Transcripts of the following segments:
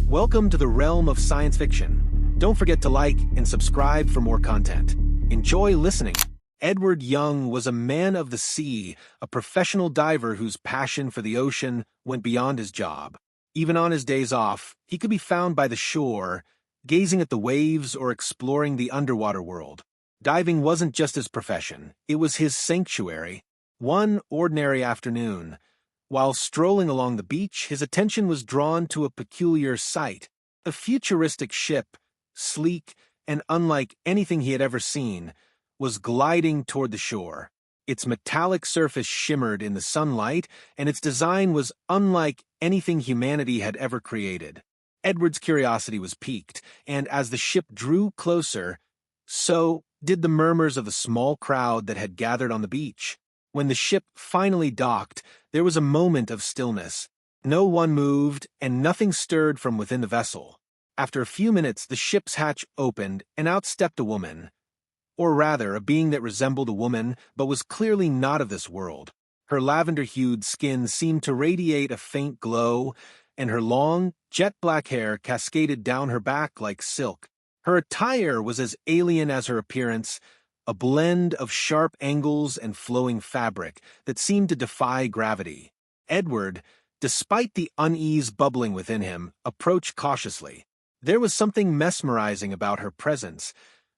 Welcome to the realm of science fiction. Don't forget to like and subscribe for more content. Enjoy listening. Edward Young was a man of the sea, a professional diver whose passion for the ocean went beyond his job. Even on his days off, he could be found by the shore, gazing at the waves or exploring the underwater world. Diving wasn't just his profession, it was his sanctuary. One ordinary afternoon, while strolling along the beach, his attention was drawn to a peculiar sight. A futuristic ship, sleek and unlike anything he had ever seen, was gliding toward the shore. Its metallic surface shimmered in the sunlight, and its design was unlike anything humanity had ever created. Edward's curiosity was piqued, and as the ship drew closer, so did the murmurs of the small crowd that had gathered on the beach. When the ship finally docked, there was a moment of stillness. No one moved, and nothing stirred from within the vessel. After a few minutes, the ship's hatch opened, and out stepped a woman. Or rather, a being that resembled a woman, but was clearly not of this world. Her lavender-hued skin seemed to radiate a faint glow, and her long, jet-black hair cascaded down her back like silk. Her attire was as alien as her appearance, a blend of sharp angles and flowing fabric that seemed to defy gravity. Edward, despite the unease bubbling within him, approached cautiously. There was something mesmerizing about her presence,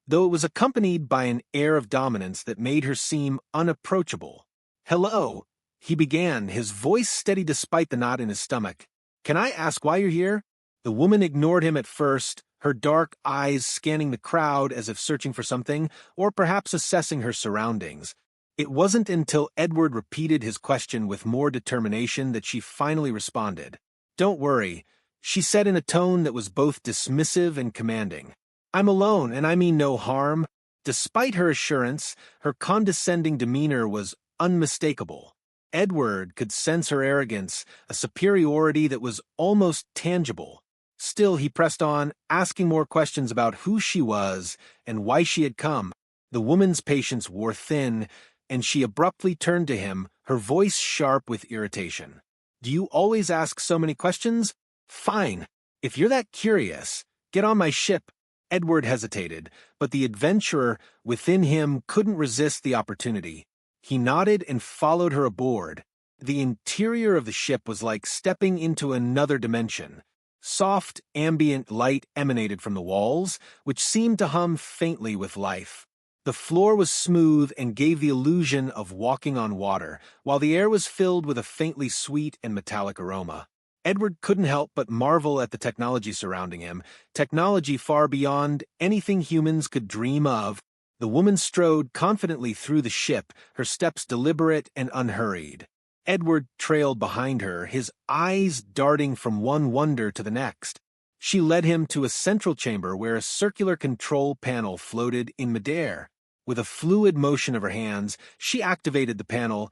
though it was accompanied by an air of dominance that made her seem unapproachable. "Hello," he began, his voice steady despite the knot in his stomach. "Can I ask why you're here?" The woman ignored him at first, her dark eyes scanning the crowd as if searching for something, or perhaps assessing her surroundings. It wasn't until Edward repeated his question with more determination that she finally responded. "Don't worry," she said in a tone that was both dismissive and commanding. "I'm alone, and I mean no harm." Despite her assurance, her condescending demeanor was unmistakable. Edward could sense her arrogance, a superiority that was almost tangible. Still, he pressed on, asking more questions about who she was and why she had come. The woman's patience wore thin, and she abruptly turned to him, her voice sharp with irritation. "Do you always ask so many questions? Fine. If you're that curious, get on my ship." Edward hesitated, but the adventurer within him couldn't resist the opportunity. He nodded and followed her aboard. The interior of the ship was like stepping into another dimension. Soft, ambient light emanated from the walls, which seemed to hum faintly with life. The floor was smooth and gave the illusion of walking on water, while the air was filled with a faintly sweet and metallic aroma. Edward couldn't help but marvel at the technology surrounding him, technology far beyond anything humans could dream of. The woman strode confidently through the ship, her steps deliberate and unhurried. Edward trailed behind her, his eyes darting from one wonder to the next. She led him to a central chamber where a circular control panel floated in midair. With a fluid motion of her hands, she activated the panel,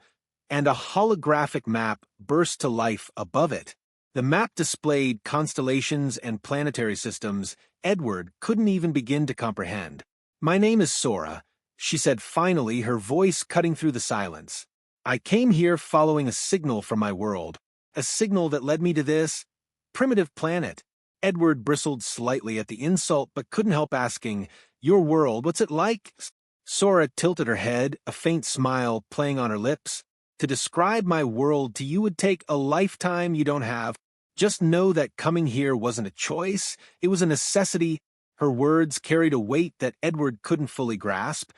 and a holographic map burst to life above it. The map displayed constellations and planetary systems Edward couldn't even begin to comprehend. "My name is Sora," she said finally, her voice cutting through the silence. "I came here following a signal from my world, a signal that led me to this primitive planet." Edward bristled slightly at the insult but couldn't help asking, "Your world, what's it like?" Sora tilted her head, a faint smile playing on her lips. "To describe my world to you would take a lifetime you don't have. Just know that coming here wasn't a choice, it was a necessity." Her words carried a weight that Edward couldn't fully grasp,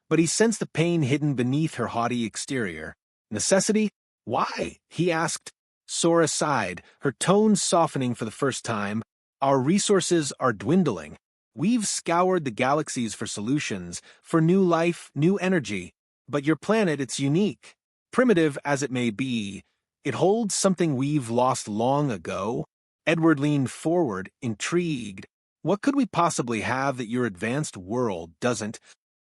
but he sensed the pain hidden beneath her haughty exterior. "Necessity? Why?" he asked. Sora sighed, her tone softening for the first time. "Our resources are dwindling. We've scoured the galaxies for solutions, for new life, new energy. But your planet, it's unique. Primitive as it may be, it holds something we've lost long ago." Edward leaned forward, intrigued. "What could we possibly have that your advanced world doesn't?"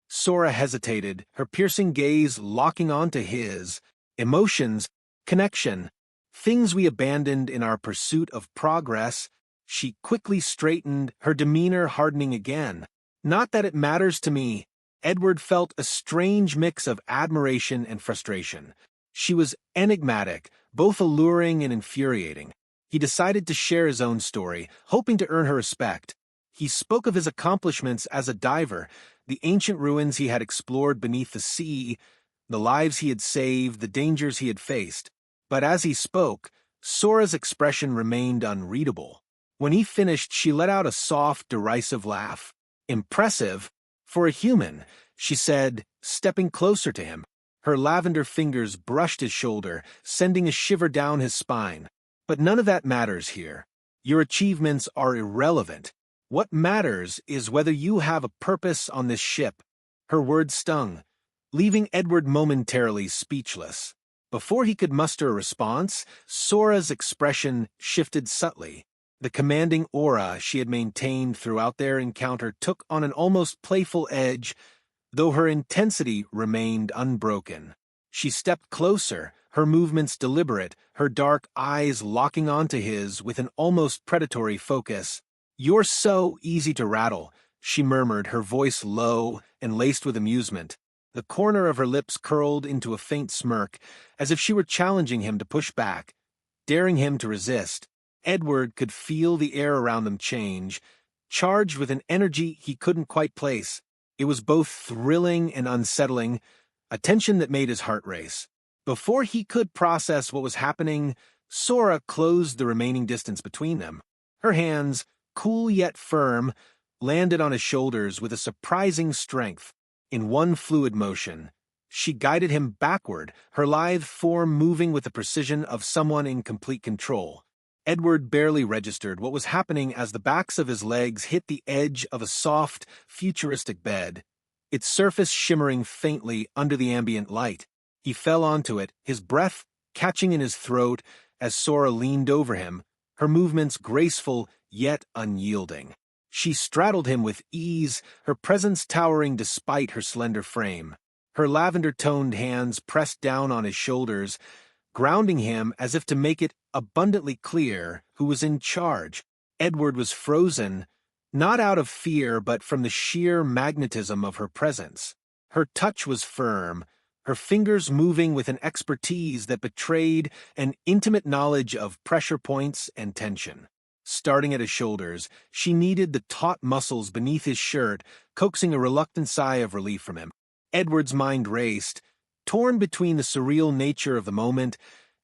Sora hesitated, her piercing gaze locking onto his. "Emotions, connection, things we abandoned in our pursuit of progress." She quickly straightened, her demeanor hardening again. "Not that it matters to me." Edward felt a strange mix of admiration and frustration. She was enigmatic, both alluring and infuriating. He decided to share his own story, hoping to earn her respect. He spoke of his accomplishments as a diver, the ancient ruins he had explored beneath the sea, the lives he had saved, the dangers he had faced. But as he spoke, Sora's expression remained unreadable. When he finished, she let out a soft, derisive laugh. "Impressive? For a human," she said, stepping closer to him. Her lavender fingers brushed his shoulder, sending a shiver down his spine. "But none of that matters here. Your achievements are irrelevant. What matters is whether you have a purpose on this ship." Her words stung, leaving Edward momentarily speechless. Before he could muster a response, Sora's expression shifted subtly. The commanding aura she had maintained throughout their encounter took on an almost playful edge, though her intensity remained unbroken. She stepped closer, her movements deliberate, her dark eyes locking onto his with an almost predatory focus. "You're so easy to rattle," she murmured, her voice low and laced with amusement. The corner of her lips curled into a faint smirk, as if she were challenging him to push back, daring him to resist. Edward could feel the air around them change, charged with an energy he couldn't quite place. It was both thrilling and unsettling, a tension that made his heart race. Before he could process what was happening, Sora closed the remaining distance between them. Her hands, cool yet firm, landed on his shoulders with a surprising strength. In one fluid motion, she guided him backward, her lithe form moving with the precision of someone in complete control. Edward barely registered what was happening as the backs of his legs hit the edge of a soft, futuristic bed, its surface shimmering faintly under the ambient light. He fell onto it, his breath catching in his throat as Sora leaned over him, her movements graceful yet unyielding. She straddled him with ease, her presence towering despite her slender frame. Her lavender-toned hands pressed down on his shoulders, grounding him as if to make it abundantly clear who was in charge. Edward was frozen, not out of fear but from the sheer magnetism of her presence. Her touch was firm, her fingers moving with an expertise that betrayed an intimate knowledge of pressure points and tension. Starting at his shoulders, she kneaded the taut muscles beneath his shirt, coaxing a reluctant sigh of relief from him. Edward's mind raced, torn between the surreal nature of the moment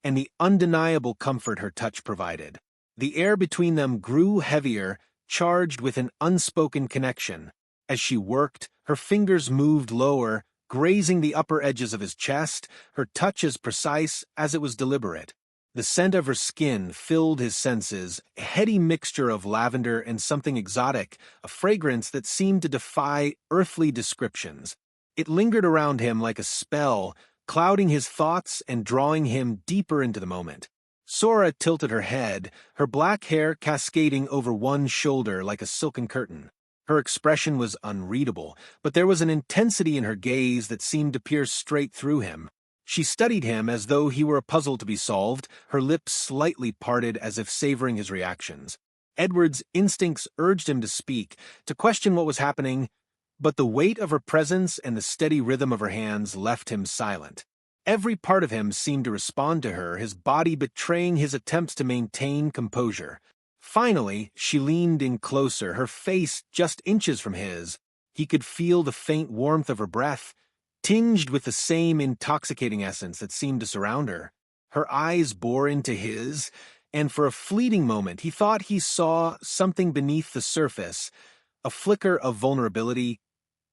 and the undeniable comfort her touch provided. The air between them grew heavier, charged with an unspoken connection. As she worked, her fingers moved lower, grazing the upper edges of his chest, her touch as precise as it was deliberate. The scent of her skin filled his senses, a heady mixture of lavender and something exotic, a fragrance that seemed to defy earthly descriptions. It lingered around him like a spell, clouding his thoughts and drawing him deeper into the moment. Sora tilted her head, her black hair cascading over one shoulder like a silken curtain. Her expression was unreadable, but there was an intensity in her gaze that seemed to pierce straight through him. She studied him as though he were a puzzle to be solved, her lips slightly parted as if savoring his reactions. Edward's instincts urged him to speak, to question what was happening, but the weight of her presence and the steady rhythm of her hands left him silent. Every part of him seemed to respond to her, his body betraying his attempts to maintain composure. Finally, she leaned in closer, her face just inches from his. He could feel the faint warmth of her breath, tinged with the same intoxicating essence that seemed to surround her. Her eyes bore into his, and for a fleeting moment he thought he saw something beneath the surface, a flicker of vulnerability,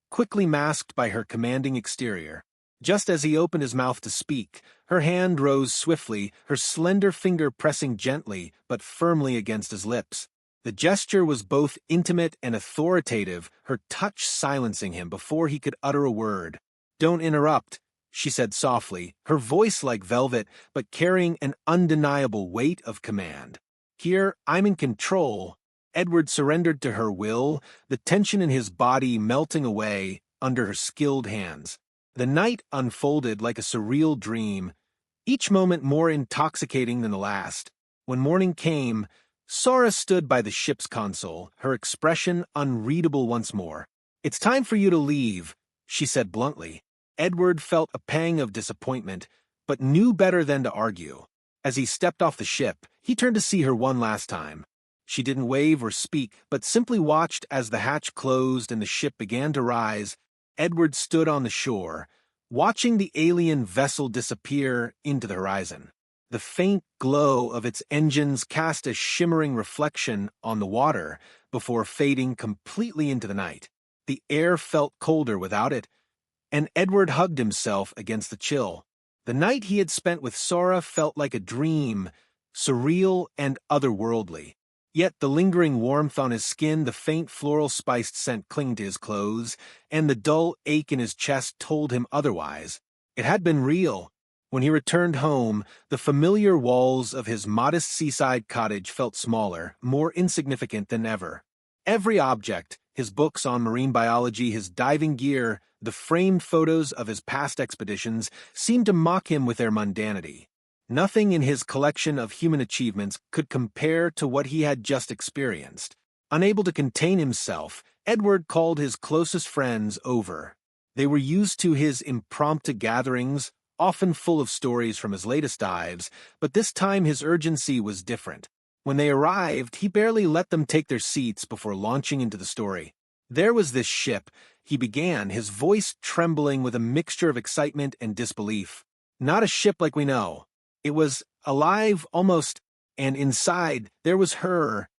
quickly masked by her commanding exterior. Just as he opened his mouth to speak, her hand rose swiftly, her slender finger pressing gently but firmly against his lips. The gesture was both intimate and authoritative, her touch silencing him before he could utter a word. "Don't interrupt," she said softly, her voice like velvet, but carrying an undeniable weight of command. "Here, I'm in control." Edward surrendered to her will, the tension in his body melting away under her skilled hands. The night unfolded like a surreal dream, each moment more intoxicating than the last. When morning came, Sora stood by the ship's console, her expression unreadable once more. "It's time for you to leave," she said bluntly. Edward felt a pang of disappointment, but knew better than to argue. As he stepped off the ship, he turned to see her one last time. She didn't wave or speak, but simply watched as the hatch closed and the ship began to rise. Edward stood on the shore, watching the alien vessel disappear into the horizon. The faint glow of its engines cast a shimmering reflection on the water before fading completely into the night. The air felt colder without it, and Edward hugged himself against the chill. The night he had spent with Sora felt like a dream, surreal and otherworldly. Yet the lingering warmth on his skin, the faint floral-spiced scent clinging to his clothes, and the dull ache in his chest told him otherwise. It had been real. When he returned home, the familiar walls of his modest seaside cottage felt smaller, more insignificant than ever. Every object, his books on marine biology, his diving gear, the framed photos of his past expeditions, seemed to mock him with their mundanity. Nothing in his collection of human achievements could compare to what he had just experienced. Unable to contain himself, Edward called his closest friends over. They were used to his impromptu gatherings, often full of stories from his latest dives, but this time his urgency was different. When they arrived, he barely let them take their seats before launching into the story. There was this ship, he began, his voice trembling with a mixture of excitement and disbelief. Not a ship like we know. It was alive, almost, and inside there was her.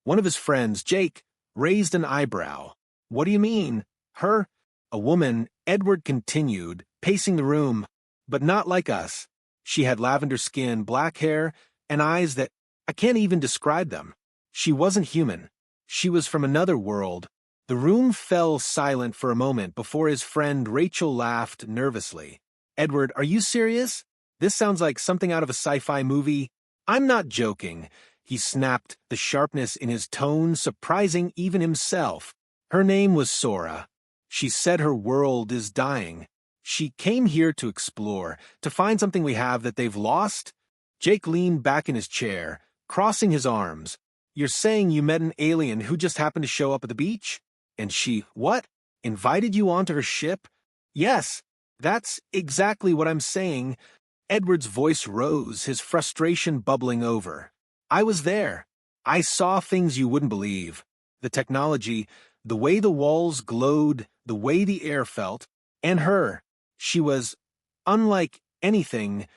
One of his friends, Jake, raised an eyebrow. What do you mean? Her? A woman, Edward continued, pacing the room, but not like us. She had lavender skin, black hair, and eyes that I can't even describe them. She wasn't human. She was from another world. The room fell silent for a moment before his friend Rachel laughed nervously. Edward, are you serious? This sounds like something out of a sci-fi movie. I'm not joking, he snapped, the sharpness in his tone surprising even himself. Her name was Sora. She said her world is dying. She came here to explore, to find something we have that they've lost. Jake leaned back in his chair, crossing his arms. You're saying you met an alien who just happened to show up at the beach? And she, what? Invited you onto her ship? Yes, that's exactly what I'm saying. Edward's voice rose, his frustration bubbling over. I was there. I saw things you wouldn't believe. The technology, the way the walls glowed, the way the air felt, and her. She was unlike anything.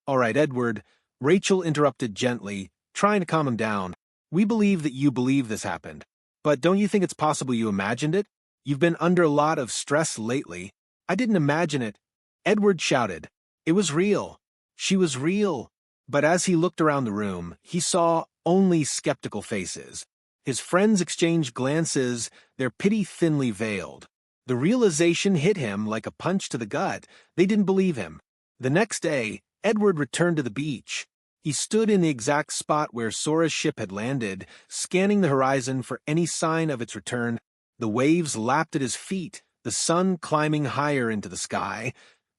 All right, Edward, Rachel interrupted gently, trying to calm him down. We believe that you believe this happened. But don't you think it's possible you imagined it? You've been under a lot of stress lately. I didn't imagine it. Edward shouted. It was real. She was real. But as he looked around the room, he saw only skeptical faces. His friends exchanged glances, their pity thinly veiled. The realization hit him like a punch to the gut. They didn't believe him. The next day, Edward returned to the beach. He stood in the exact spot where Sora's ship had landed, scanning the horizon for any sign of its return. The waves lapped at his feet, the sun climbing higher into the sky.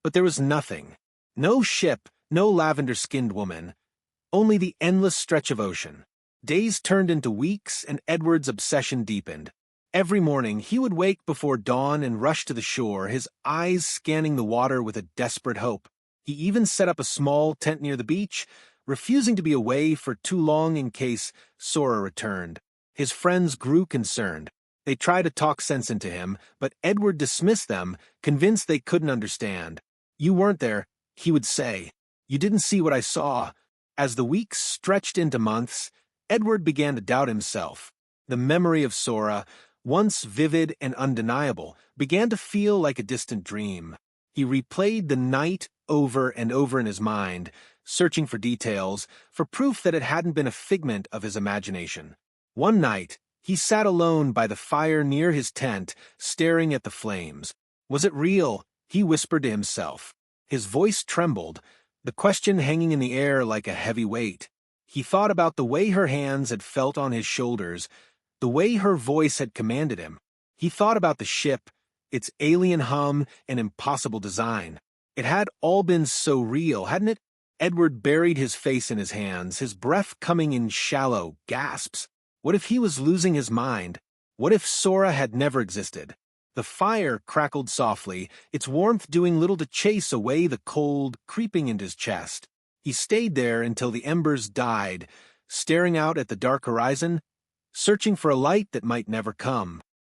But there was nothing. No ship, no lavender-skinned woman. Only the endless stretch of ocean. Days turned into weeks, and Edward's obsession deepened. Every morning, he would wake before dawn and rush to the shore, his eyes scanning the water with a desperate hope. He even set up a small tent near the beach, refusing to be away for too long in case Sora returned. His friends grew concerned. They tried to talk sense into him, but Edward dismissed them, convinced they couldn't understand. You weren't there, he would say. You didn't see what I saw. As the weeks stretched into months, Edward began to doubt himself. The memory of Sora, once vivid and undeniable, began to feel like a distant dream. He replayed the night over and over in his mind, searching for details, for proof that it hadn't been a figment of his imagination. One night, he sat alone by the fire near his tent, staring at the flames. Was it real? He whispered to himself. His voice trembled, the question hanging in the air like a heavy weight. He thought about the way her hands had felt on his shoulders, the way her voice had commanded him. He thought about the ship, its alien hum and impossible design. It had all been so real, hadn't it? Edward buried his face in his hands, his breath coming in shallow gasps. What if he was losing his mind? What if Sora had never existed? The fire crackled softly, its warmth doing little to chase away the cold creeping into his chest. He stayed there until the embers died, staring out at the dark horizon, searching for a light that might never come.